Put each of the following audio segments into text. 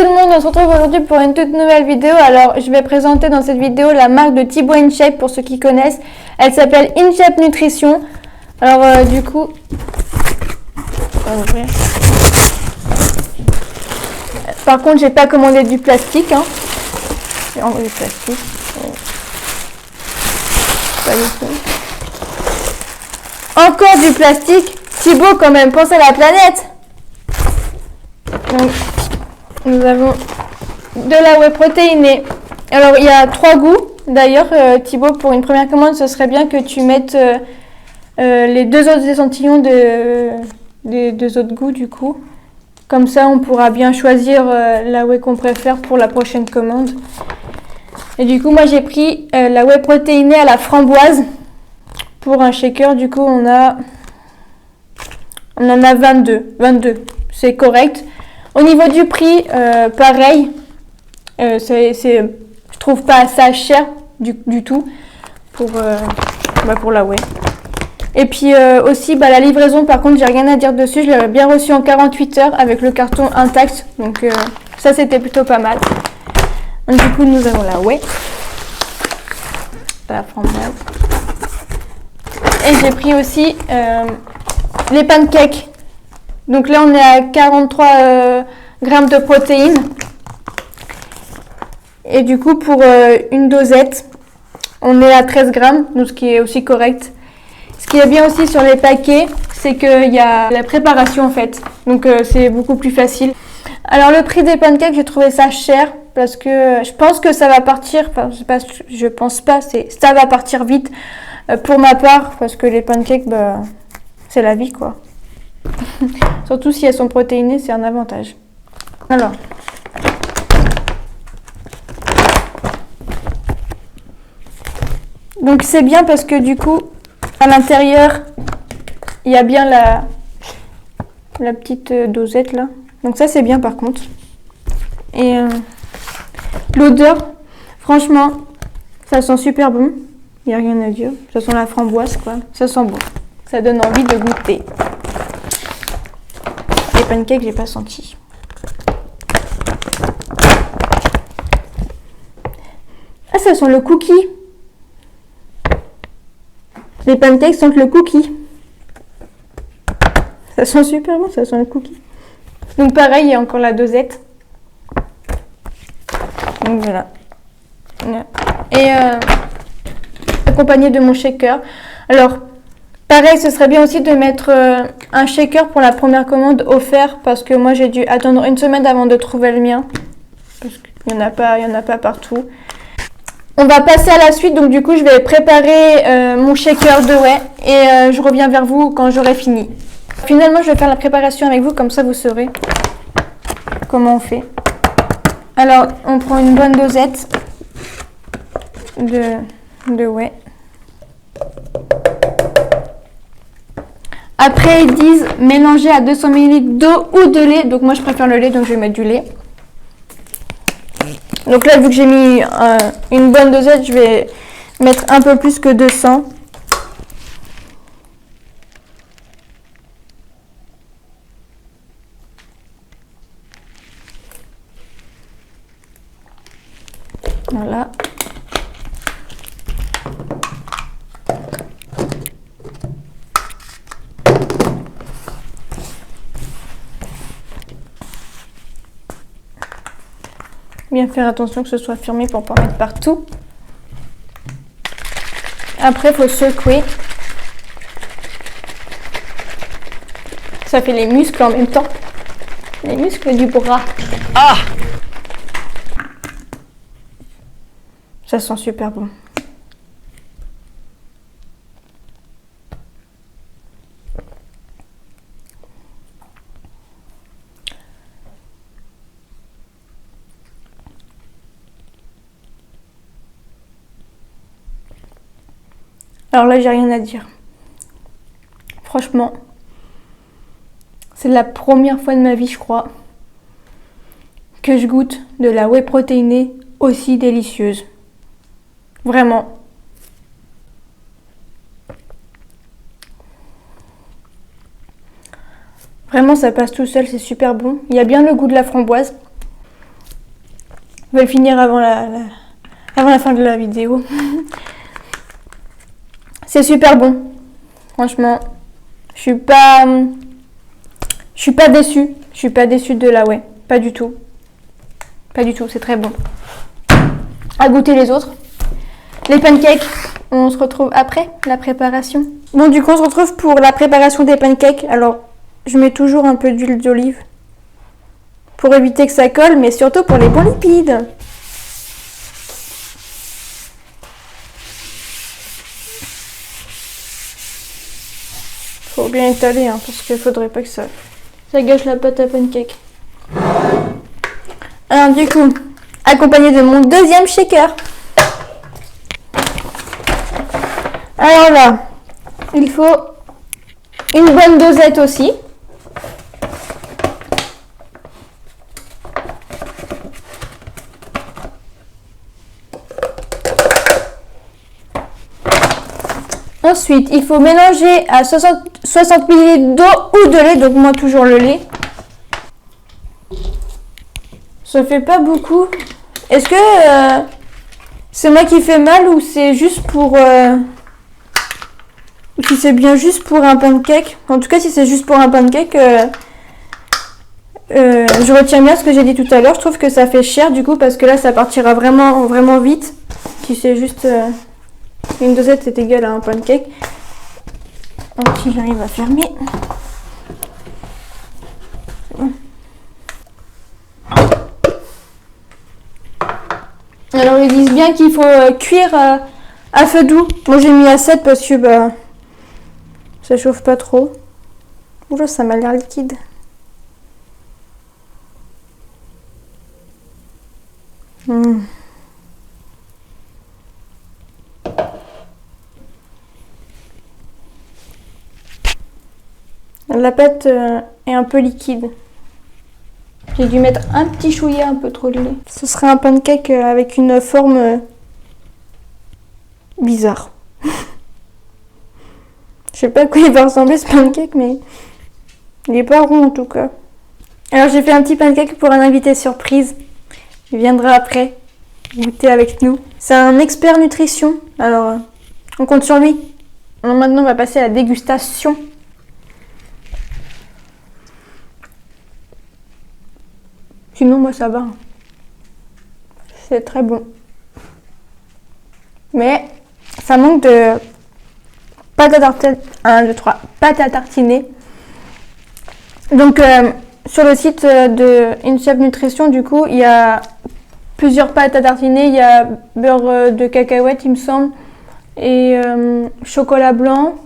tout le monde, on se retrouve aujourd'hui pour une toute nouvelle vidéo. Alors je vais présenter dans cette vidéo la marque de Thibaut InShape pour ceux qui connaissent. Elle s'appelle InShape Nutrition. Alors du coup, on va ouvrir. Par contre j'ai pas commandé du plastique. Hein. J'ai envoyé du plastique. Pas du tout. Encore du plastique. Thibaut quand même, pense à la planète. Donc, nous avons de la whey protéinée. Alors il y a 3 goûts. D'ailleurs Thibaut, pour une première commande, ce serait bien que tu mettes les 2 autres échantillons des 2 autres goûts du coup. Comme ça on pourra bien choisir la whey qu'on préfère pour la prochaine commande. Et du coup moi j'ai pris la whey protéinée à la framboise. Pour un shaker du coup on en a 22. C'est correct. Au niveau du prix, pareil, je trouve pas ça cher du tout pour la whey. Et puis aussi la livraison, par contre j'ai rien à dire dessus, je l'avais bien reçu en 48 heures avec le carton intact, donc ça c'était plutôt pas mal. Donc, du coup nous avons la whey, la framboise, et j'ai pris aussi les pancakes. Donc là on est à 43 grammes de protéines. Et du coup pour une dosette, on est à 13 grammes, donc ce qui est aussi correct. Ce qui est bien aussi sur les paquets, c'est qu'il y a la préparation en fait. Donc c'est beaucoup plus facile. Alors le prix des pancakes, j'ai trouvé ça cher parce que je pense que ça va partir, enfin, ça va partir vite pour ma part parce que les pancakes, c'est la vie quoi. Surtout si elles sont protéinées, c'est un avantage. Alors, donc c'est bien parce que du coup, à l'intérieur, il y a bien la petite dosette là. Donc ça c'est bien par contre. Et l'odeur, franchement, ça sent super bon. Il n'y a rien à dire. Ça sent la framboise quoi. Ça sent bon. Ça donne envie de goûter. Les pancakes, j'ai pas senti. Ah, ça sent le cookie. Les pancakes sentent le cookie. Ça sent super bon, ça sent le cookie. Donc pareil, il y a encore la dosette. Donc voilà. Et accompagné de mon shaker. Alors, pareil, ce serait bien aussi de mettre un shaker pour la première commande offert parce que moi j'ai dû attendre une semaine avant de trouver le mien. Parce qu'il n'y en a pas partout. On va passer à la suite, donc du coup je vais préparer mon shaker de whey et je reviens vers vous quand j'aurai fini. Finalement je vais faire la préparation avec vous, comme ça vous saurez comment on fait. Alors on prend une bonne dosette de whey. Après ils disent mélanger à 200 ml d'eau ou de lait, donc moi je préfère le lait donc je vais mettre du lait. Donc là, vu que j'ai mis une bonne dosette, je vais mettre un peu plus que 200. Voilà. Bien faire attention que ce soit fermé pour ne pas mettre partout. Après, il faut secouer. Ça fait les muscles en même temps. Les muscles du bras. Ah! Ça sent super bon. Alors là, j'ai rien à dire. Franchement, c'est la première fois de ma vie, je crois, que je goûte de la whey protéinée aussi délicieuse. Vraiment. Vraiment, ça passe tout seul, c'est super bon. Il y a bien le goût de la framboise. On va le finir avant la fin de la vidéo. C'est super bon. Franchement, je suis pas déçue. Je suis pas déçue de la whey. Pas du tout. Pas du tout, c'est très bon. À goûter les autres. Les pancakes, on se retrouve après la préparation. Bon, du coup, on se retrouve pour la préparation des pancakes. Alors, je mets toujours un peu d'huile d'olive pour éviter que ça colle, mais surtout pour les bons lipides. Faut bien étaler, hein, parce qu'il faudrait pas que ça gâche la pâte à pancake. Alors du coup, accompagné de mon deuxième shaker. Alors là, il faut une bonne dosette aussi. Ensuite, il faut mélanger à 60 ml d'eau ou de lait, donc moi toujours le lait. Ça fait pas beaucoup. Est-ce que c'est moi qui fais mal ou c'est juste pour... si c'est bien juste pour un pancake. En tout cas, si c'est juste pour un pancake, je retiens bien ce que j'ai dit tout à l'heure. Je trouve que ça fait cher du coup parce que là, ça partira vraiment, vraiment vite. Si c'est juste... une dosette, c'est égal à un pancake. Donc, si j'arrive à fermer. Bon. Alors, ils disent bien qu'il faut cuire à feu doux. Moi, j'ai mis à 7 parce que ça chauffe pas trop. Oula, ça m'a l'air liquide. La pâte est un peu liquide. J'ai dû mettre un petit chouïa un peu trop de lait. Ce serait un pancake avec une forme bizarre. Je sais pas à quoi il va ressembler ce pancake, mais il est pas rond en tout cas. Alors j'ai fait un petit pancake pour un invité surprise. Il viendra après goûter avec nous. C'est un expert nutrition, alors on compte sur lui. Alors maintenant on va passer à la dégustation. Sinon, moi, ça va. C'est très bon. Mais ça manque de pâte à tartiner. 1, 2, 3. Pâte à tartiner. Donc, sur le site de InShape Nutrition, du coup, il y a plusieurs pâtes à tartiner. Il y a beurre de cacahuète, il me semble, et chocolat blanc.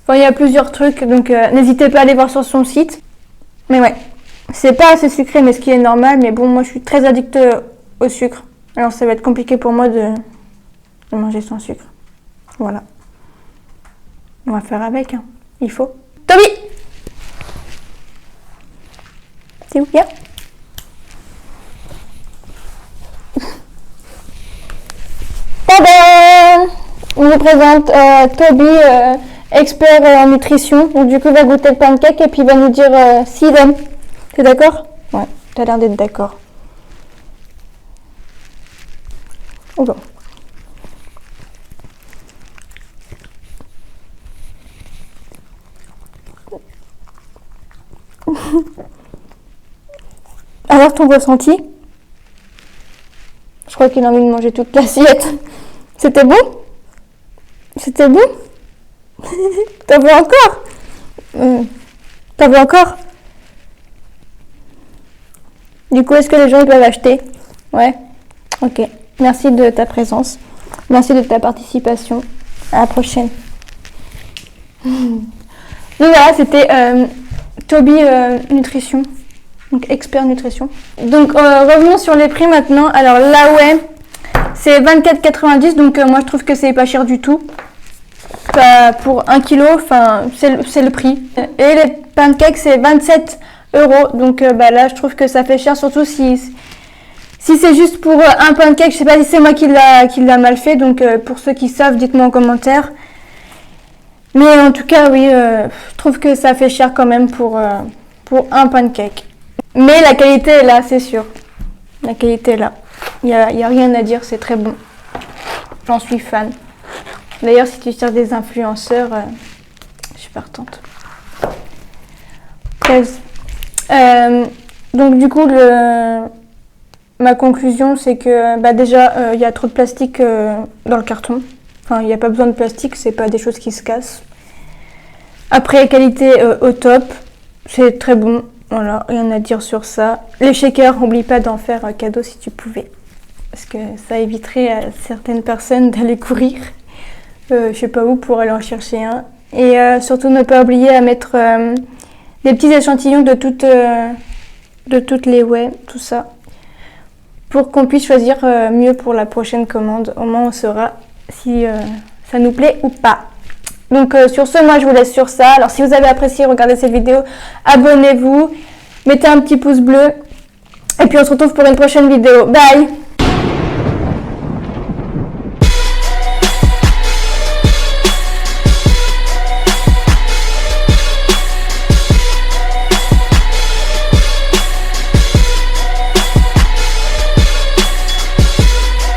Enfin, il y a plusieurs trucs. Donc, n'hésitez pas à aller voir sur son site. Mais ouais. C'est pas assez sucré, mais ce qui est normal. Mais bon, moi, je suis très addict au sucre. Alors, ça va être compliqué pour moi de manger sans sucre. Voilà. On va faire avec, hein. Il faut. Toby! C'est où, viens? Tadam! On vous présente Toby, expert en nutrition. Donc, du coup, il va goûter le pancake et puis il va nous dire s'il aime. T'es d'accord? Ouais, t'as l'air d'être d'accord. Oh bon. Alors, ton ressenti? Je crois qu'il a envie de manger toute l'assiette. C'était bon? C'était bon? T'en veux encore? T'en veux encore? Du coup, est-ce que les gens peuvent acheter? Ouais. Ok. Merci de ta présence. Merci de ta participation. À la prochaine. Donc voilà, c'était Toby Nutrition. Donc expert nutrition. Donc revenons sur les prix maintenant. Alors la whey, c'est 24,90. Donc moi je trouve que c'est pas cher du tout. Pour 1 kg, c'est le prix. Et les pancakes, c'est 27 €. Donc là, je trouve que ça fait cher, surtout si c'est juste pour un pancake. Je sais pas si c'est moi qui l'a mal fait. Donc pour ceux qui savent, dites-moi en commentaire. Mais en tout cas, oui, je trouve que ça fait cher quand même pour un pancake. Mais la qualité est là, c'est sûr. La qualité est là. Il y a rien à dire, c'est très bon. J'en suis fan. D'ailleurs, si tu cherches des influenceurs, je suis partante. 13. Donc du coup, ma conclusion, c'est que déjà, il y a trop de plastique dans le carton. Enfin, il n'y a pas besoin de plastique, c'est pas des choses qui se cassent. Après, qualité au top, c'est très bon. Voilà, rien à dire sur ça. Les shakers, n'oublie pas d'en faire un cadeau si tu pouvais. Parce que ça éviterait à certaines personnes d'aller courir. Je sais pas où pour aller en chercher un. Et surtout ne pas oublier à mettre des petits échantillons de toutes les whey, tout ça. Pour qu'on puisse choisir mieux pour la prochaine commande. Au moins on saura si ça nous plaît ou pas. Donc sur ce, moi je vous laisse sur ça. Alors si vous avez apprécié, regardez cette vidéo, abonnez-vous, mettez un petit pouce bleu. Et puis on se retrouve pour une prochaine vidéo. Bye!